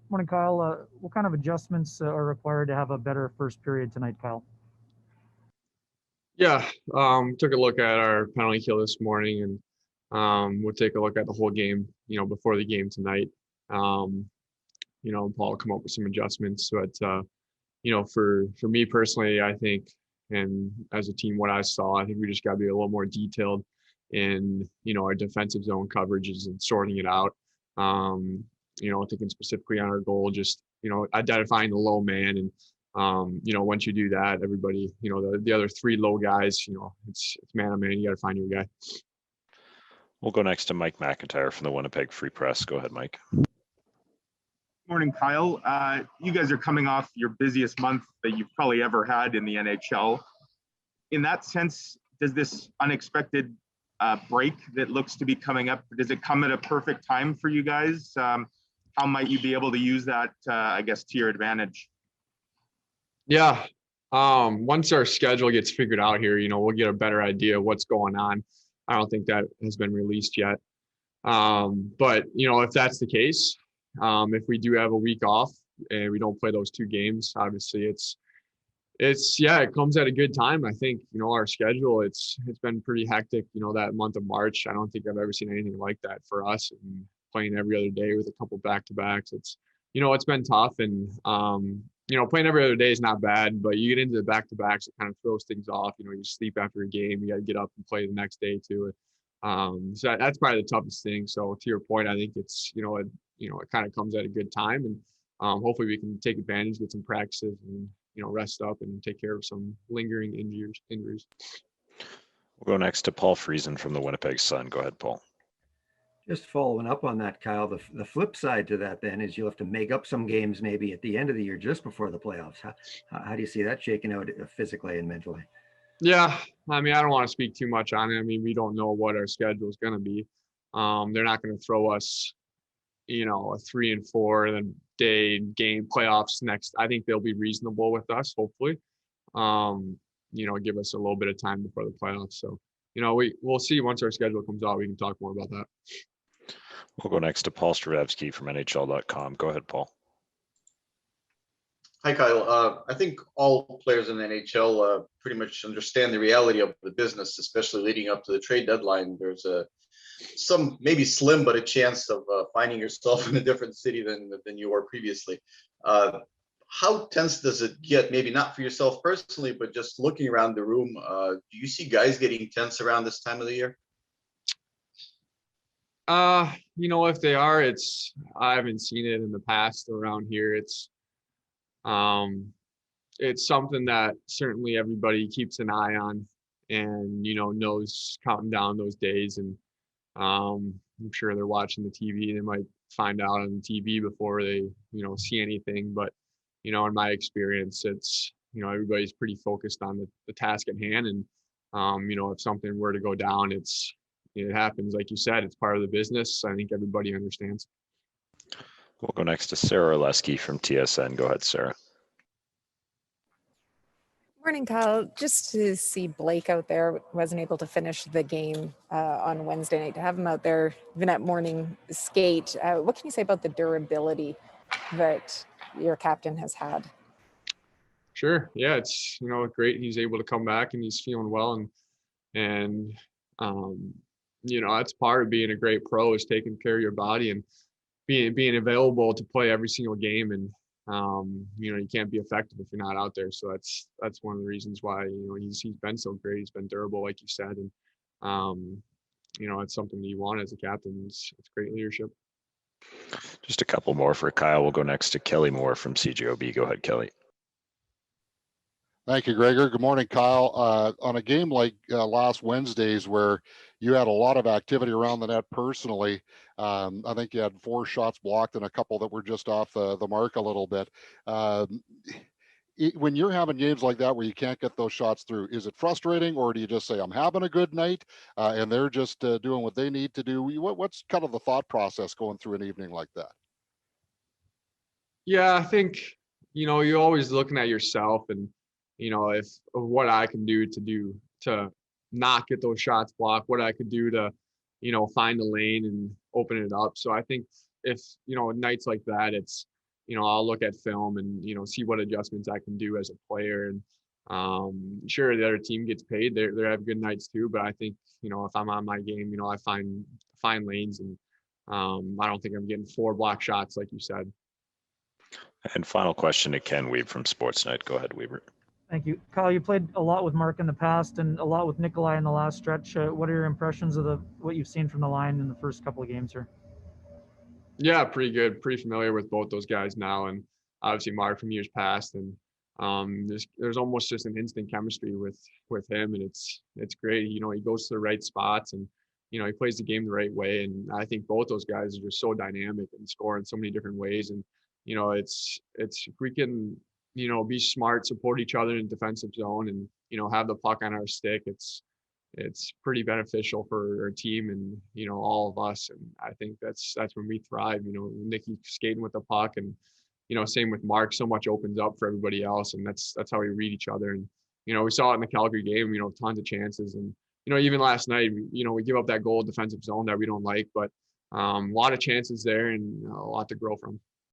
Morning, Kyle. What kind of adjustments are required to have a better first period tonight, Kyle? Yeah, took a look at our penalty kill this morning, and we'll take a look at the whole game, before the game tonight. Um, Paul come up with some adjustments, but for me personally, I think, and as a team, what I saw, I think we just got to be a little more detailed in our defensive zone coverages and sorting it out. Um, thinking specifically on our goal, just identifying the low man and once you do that, everybody, the other three low guys, it's man on man. You got to find your guy. We'll go next to Mike McIntyre from the Winnipeg Free Press. Go ahead, Mike. Morning, Kyle. You guys are coming off your busiest month that you've probably ever had in the NHL. In that sense, does this unexpected break that looks to be coming up, does it come at a perfect time for you guys? How might you be able to use that, I guess, to your advantage? Yeah. Once our schedule gets figured out here, we'll get a better idea of what's going on. I don't think that has been released yet. But if that's the case, if we do have a week off and we don't play those two games, obviously it comes at a good time. I think, our schedule, it's been pretty hectic, that month of March. I don't think I've ever seen anything like that for us, and playing every other day with a couple back-to-backs. It's been tough, and playing every other day is not bad, but you get into the back-to-backs, it kind of throws things off. You sleep after a game, you got to get up and play the next day too. So that's probably the toughest thing. So to your point, I think it's, it kind of comes at a good time, and hopefully we can take advantage, get some practices, and, rest up and take care of some lingering injuries. We'll go next to Paul Friesen from the Winnipeg Sun. Go ahead, Paul. Just following up on that, Kyle, the flip side to that then is you'll have to make up some games maybe at the end of the year just before the playoffs. How do you see that shaking out physically and mentally? Yeah, I don't want to speak too much on it. We don't know what our schedule is going to be. They're not going to throw us, a 3-4 and day game playoffs next. I think they'll be reasonable with us, hopefully. Give us a little bit of time before the playoffs. So, we'll see once our schedule comes out. We can talk more about that. We'll go next to Paul Stravski from NHL.com. Go ahead, Paul. Hi, Kyle. I think all players in the NHL pretty much understand the reality of the business, especially leading up to the trade deadline. There's some maybe slim, but a chance of finding yourself in a different city than you were previously. How tense does it get? Maybe not for yourself personally, but just looking around the room, do you see guys getting tense around this time of the year? If they are, I haven't seen it in the past around here. It's something that certainly everybody keeps an eye on, and knows, counting down those days. And I'm sure they're watching the TV. They might find out on the TV before they see anything. But in my experience, it's everybody's pretty focused on the task at hand. And if something were to go down, it happens. Like you said, it's part of the business. I think everybody understands. We'll go next to Sarah Oleski from TSN. Go ahead, Sarah. Morning, Kyle. Just to see Blake out there, wasn't able to finish the game on Wednesday night. To have him out there, even at morning skate, what can you say about the durability that your captain has had? Sure. Yeah, it's great. He's able to come back and he's feeling well, and that's part of being a great pro, is taking care of your body and being available to play every single game. And you can't be effective if you're not out there. So that's one of the reasons why he's been so great. He's been durable, like you said, and it's something that you want as a captain. It's great leadership. Just a couple more for Kyle. We'll go next to Kelly Moore from CJOB. Go ahead, Kelly. Thank you, Gregor. Good morning, Kyle. On a game like last Wednesday's, where you had a lot of activity around the net personally, I think you had 4 shots blocked and a couple that were just off the mark a little bit. When you're having games like that where you can't get those shots through, is it frustrating, or do you just say, I'm having a good night, and they're just doing what they need to do? What's kind of the thought process going through an evening like that? Yeah, I think, you're always looking at yourself and, if what I can do to not get those shots blocked, what I could do to, find a lane and open it up. So I think if, nights like that, it's, I'll look at film and, see what adjustments I can do as a player. And sure, the other team gets paid. They have good nights too, but I think, if I'm on my game, I find lanes, and I don't think I'm getting 4 block shots like you said. And final question to Ken Weeb from Sportsnet. Go ahead, Weaver. Thank you. Kyle, you played a lot with Mark in the past and a lot with Nikolai in the last stretch. What are your impressions of what you've seen from the line in the first couple of games here? Yeah, pretty good. Pretty familiar with both those guys now, and obviously Mark from years past. And there's almost just an instant chemistry with him, and it's great. He goes to the right spots, and he plays the game the right way. And I think both those guys are just so dynamic and score in so many different ways. And it's if we can be smart, support each other in defensive zone, and have the puck on our stick, it's pretty beneficial for our team and all of us. And I think that's when we thrive. Nicky skating with the puck, and same with Mark. So much opens up for everybody else, and that's how we read each other. And we saw it in the Calgary game. Tons of chances, and even last night, we give up that goal defensive zone that we don't like, but a lot of chances there and a lot to grow from.